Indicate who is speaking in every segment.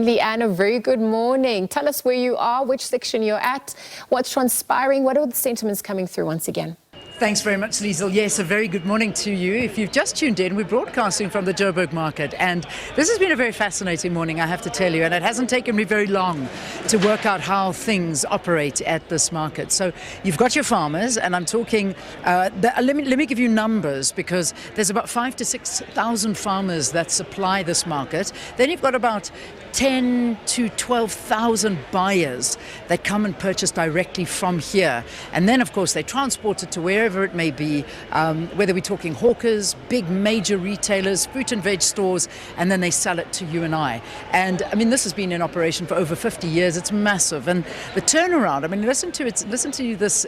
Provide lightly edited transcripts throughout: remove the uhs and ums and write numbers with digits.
Speaker 1: Leanne, a very good morning. Tell us where you are, which section you're at, what's transpiring, what are the sentiments coming through once again?
Speaker 2: Thanks very much, Liesl. Yes, a very good morning to you. If you've just tuned in, we're broadcasting from the Joburg Market, and this has been a very fascinating morning, I have to tell you, and it hasn't taken me very long to work out how things operate at this market. So you've got your farmers, and I'm talking, let me give you numbers, because there's about 5,000 to 6,000 farmers that supply this market. Then you've got about 10 to 12,000 buyers that come and purchase directly from here. And then, of course, they transport it to wherever it may be, whether we're talking hawkers, big major retailers, fruit and veg stores, and then they sell it to you and I. And, I mean, this has been in operation for over 50 years. It's massive. And the turnaround, I mean, listen to this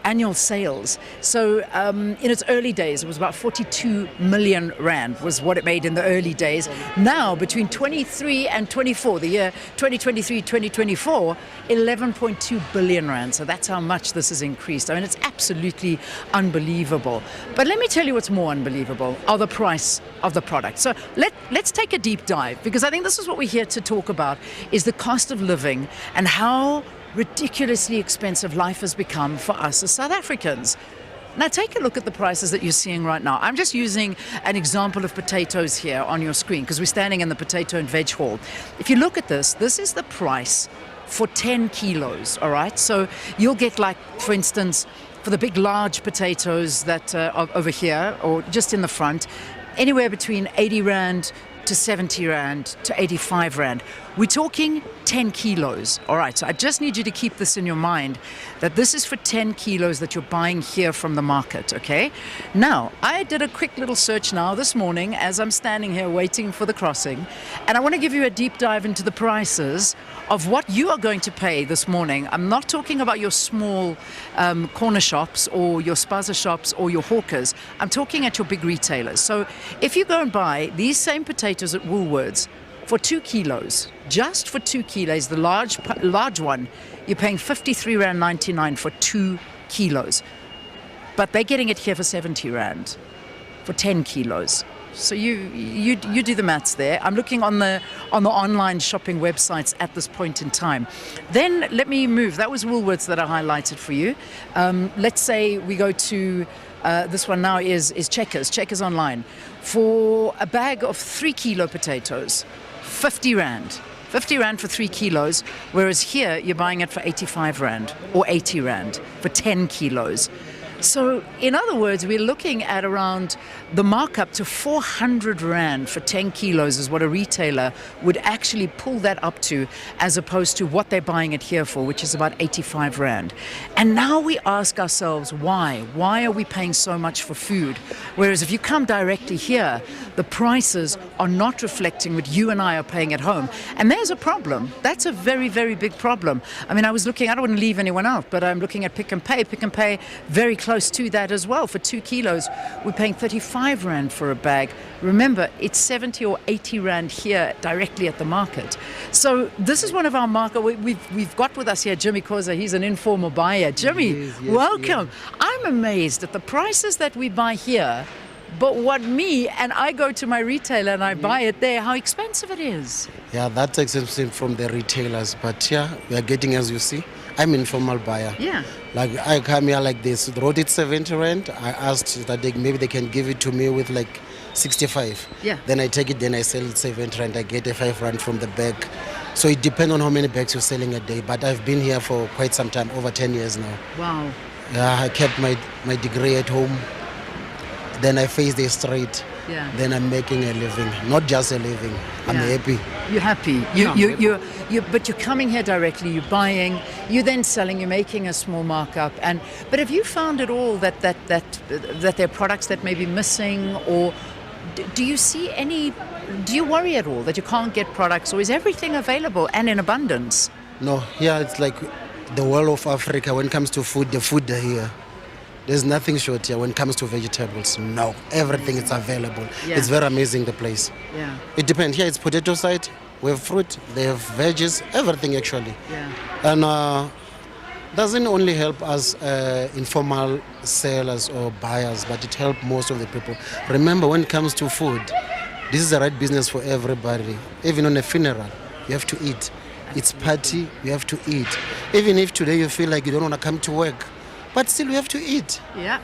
Speaker 2: annual sales. So in its early days, it was about 42 million rand was what it made in the early days. Now, between 23 and 24, the year 2023-2024, 11.2 billion rand. So that's how much this has increased. I mean, it's absolutely unbelievable. But let me tell you what's more unbelievable, are the price of the product. So let's take a deep dive, because I think this is what we're here to talk about, is the cost of living and how ridiculously expensive life has become for us as South Africans. Now take a look at the prices that you're seeing right now. I'm just using an example of potatoes here on your screen, because we're standing in the potato and veg hall. If you look at this is the price for 10 kilos, all right? So you'll get, like, for instance, for the big large potatoes that are over here, or just in the front, anywhere between 80 rand to 70 rand to 85 rand. We're talking 10 kilos. All right, so I just need you to keep this in your mind, that this is for 10 kilos that you're buying here from the market, okay? Now, I did a quick little search now this morning as I'm standing here waiting for the crossing, and I want to give you a deep dive into the prices of what you are going to pay this morning. I'm not talking about your small corner shops or your spaza shops or your hawkers. I'm talking at your big retailers. So if you go and buy these same potatoes at Woolworths for 2 kilos, just for 2 kilos, the large one, you're paying 53 rand 99 for 2 kilos. But they're getting it here for 70 rand for 10 kilos. So you do the maths there. I'm looking on the online shopping websites at this point in time. Then let me move. That was Woolworths that I highlighted for you. Let's say we go to this one now is Checkers online. For a bag of 3 kilo potatoes, 50 rand. 50 rand for 3 kilos, whereas here you're buying it for 85 rand or 80 rand for 10 kilos. So, in other words, we're looking at around the markup to 400 rand for 10 kilos is what a retailer would actually pull that up to, as opposed to what they're buying it here for, which is about 85 rand. And now we ask ourselves, why? Why are we paying so much for food? Whereas if you come directly here, the prices are not reflecting what you and I are paying at home. And there's a problem. That's a very, very big problem. I mean, I was looking, I don't want to leave anyone out, but I'm looking at Pick n Pay. Pick n Pay, very close to that as well. For 2 kilos, we're paying 35 rand for a bag. Remember, it's 70 or 80 rand here directly at the market. So this is one of our market. We've got with us here Jimmy Khoza. He's an informal buyer. Jimmy, yes, welcome. Yes. I'm amazed at the prices that we buy here, but what I go to my retailer and I buy it there, how expensive it is.
Speaker 3: Yeah, that's expensive from the retailers, but yeah, we are getting, as you see, I'm an informal buyer.
Speaker 2: Yeah.
Speaker 3: Like, I come here like this, the road is 70 rand. I asked that maybe they can give it to me with like 65.
Speaker 2: Yeah.
Speaker 3: Then I take it, then I sell it 70 rand. I get a 5 rand from the bag. So it depends on how many bags you're selling a day. But I've been here for quite some time, over 10 years now.
Speaker 2: Wow.
Speaker 3: Yeah, I kept my degree at home. Then I face the street.
Speaker 2: Yeah.
Speaker 3: Then I'm making a living, not just a living. I'm happy.
Speaker 2: You're happy. But you're coming here directly. You're buying. You're then selling. You're making a small markup. But have you found at all that there are products that may be missing, or do you see any? Do you worry at all that you can't get products, or is everything available and in abundance?
Speaker 3: No. Here it's like the world of Africa. When it comes to food, the food are here. There's nothing short here when it comes to vegetables. No, everything is available. Yeah. It's very amazing, the place.
Speaker 2: Yeah.
Speaker 3: It depends. Here it's potato side. We have fruit. They have veggies. Everything actually.
Speaker 2: Yeah.
Speaker 3: And doesn't only help us informal sellers or buyers, but it helps most of the people. Remember, when it comes to food, this is the right business for everybody. Even on a funeral, you have to eat. It's party, you have to eat. Even if today you feel like you don't want to come to work, but still you have to eat.
Speaker 2: Yeah.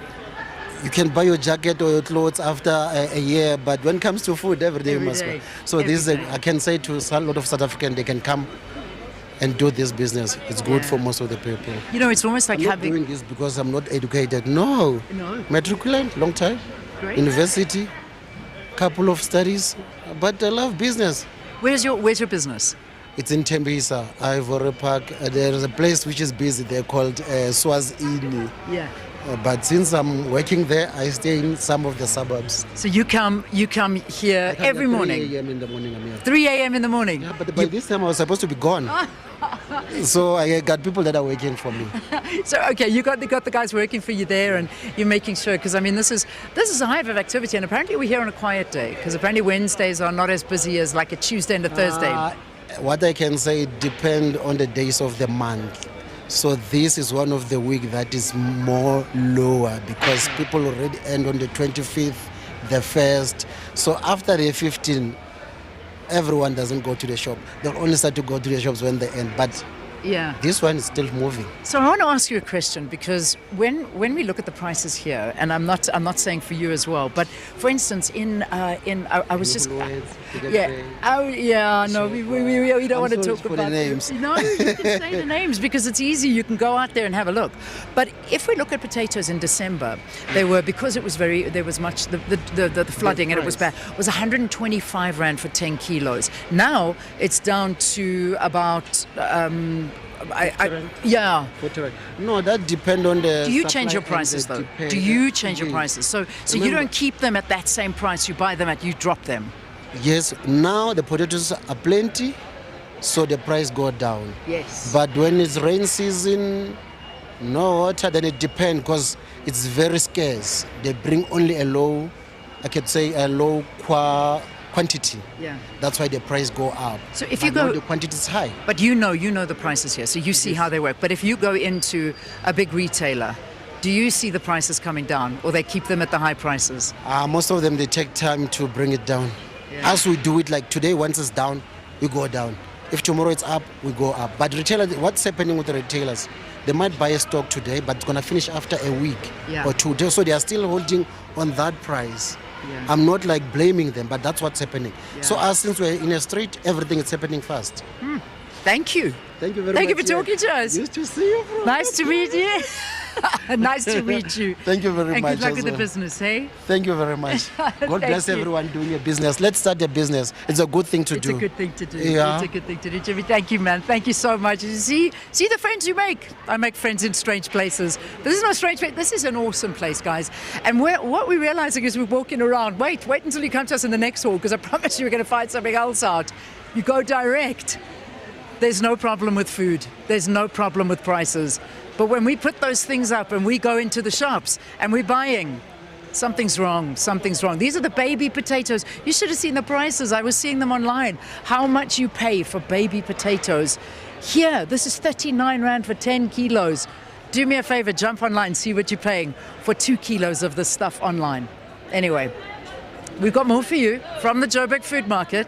Speaker 3: You can buy your jacket or your clothes after a year, but when it comes to food, every day you must work. So this is I can say to a lot of South Africans, they can come and do this business. It's good for most of the people.
Speaker 2: You know, it's almost like
Speaker 3: I'm not
Speaker 2: having...
Speaker 3: doing this because I'm not educated. No. Matriculate, long time.
Speaker 2: Great.
Speaker 3: University, couple of studies, but I love business.
Speaker 2: Where's your business?
Speaker 3: It's in Tembisa, Ivory Park. There is a place which is busy there called Swazini.
Speaker 2: Yeah.
Speaker 3: But since I'm working there, I stay in some of the suburbs.
Speaker 2: So you come here every morning?
Speaker 3: 3 a.m. in the morning, I'm here.
Speaker 2: 3 a.m. in the morning?
Speaker 3: Yeah, but by this time I was supposed to be gone. So I got people that are working for me.
Speaker 2: So okay, you got the guys working for you there, and you're making sure, because I mean this is a hive of activity, and apparently we're here on a quiet day, because apparently Wednesdays are not as busy as like a Tuesday and a Thursday.
Speaker 3: What I can say, depend on the days of the month. So this is one of the week that is more lower because people already end on the 25th, the 1st. So after the 15th, everyone doesn't go to the shop. They'll only start to go to the shops when they end. But
Speaker 2: yeah,
Speaker 3: this one is still moving.
Speaker 2: So I want to ask you a question, because when we look at the prices here, and I'm not saying for you as well, but for instance, I was just we don't want to talk about
Speaker 3: the names.
Speaker 2: No, you can say the names because it's easy. You can go out there and have a look. But if we look at potatoes in December, they were, because it was there was much the flooding and it was bad. It was 125 rand for 10 kilos. Now it's down to about.
Speaker 3: No, that depends on the.
Speaker 2: Do you change your prices though? Do you change your prices? So you don't keep them at that same price. You buy them you drop them.
Speaker 3: Yes. Now the potatoes are plenty, so the price go down.
Speaker 2: Yes.
Speaker 3: But when it's rain season, no water, then it depends because it's very scarce. They bring only a low quantity.
Speaker 2: Yeah.
Speaker 3: That's why the price go up.
Speaker 2: So if
Speaker 3: but
Speaker 2: you go,
Speaker 3: now the quantity is high.
Speaker 2: But you know the prices here, so you see how they work. But if you go into a big retailer, do you see the prices coming down, or they keep them at the high prices?
Speaker 3: Most of them, they take time to bring it down.
Speaker 2: Yeah.
Speaker 3: As we do it, like today, once it's down, we go down. If tomorrow it's up, we go up. But retailers, what's happening with the retailers? They might buy a stock today, but it's gonna finish after a week or 2 days. So they are still holding on that price.
Speaker 2: Yeah.
Speaker 3: I'm not like blaming them, but that's what's happening.
Speaker 2: Yeah.
Speaker 3: So since we're in a street, everything is happening fast.
Speaker 2: Thank you.
Speaker 3: Thank you very much.
Speaker 2: Thank you for talking to us.
Speaker 3: Used to see you.
Speaker 2: Nice to meet you. Nice to meet you.
Speaker 3: Thank you very
Speaker 2: and
Speaker 3: much.
Speaker 2: And good luck with the
Speaker 3: well.
Speaker 2: business, hey?
Speaker 3: Thank you very much. God bless
Speaker 2: you.
Speaker 3: everyone doing a business. Let's start a business. It's a good thing to do.
Speaker 2: It's a good thing to do.
Speaker 3: Yeah.
Speaker 2: It's a good thing to do, Jimmy. Thank you, man. Thank you so much. You see the friends you make. I make friends in strange places. This is no strange place. This is an awesome place, guys. And what we're realizing is we're walking around. Wait until you come to us in the next hall, because I promise you we're going to find something else out. You go direct. There's no problem with food. There's no problem with prices. But when we put those things up and we go into the shops and we're buying, something's wrong. Something's wrong. These are the baby potatoes. You should have seen the prices. I was seeing them online. How much you pay for baby potatoes. Here, this is 39 Rand for 10 kilos. Do me a favor, jump online, see what you're paying for 2 kilos of this stuff online. Anyway, we've got more for you from the Joburg Food Market.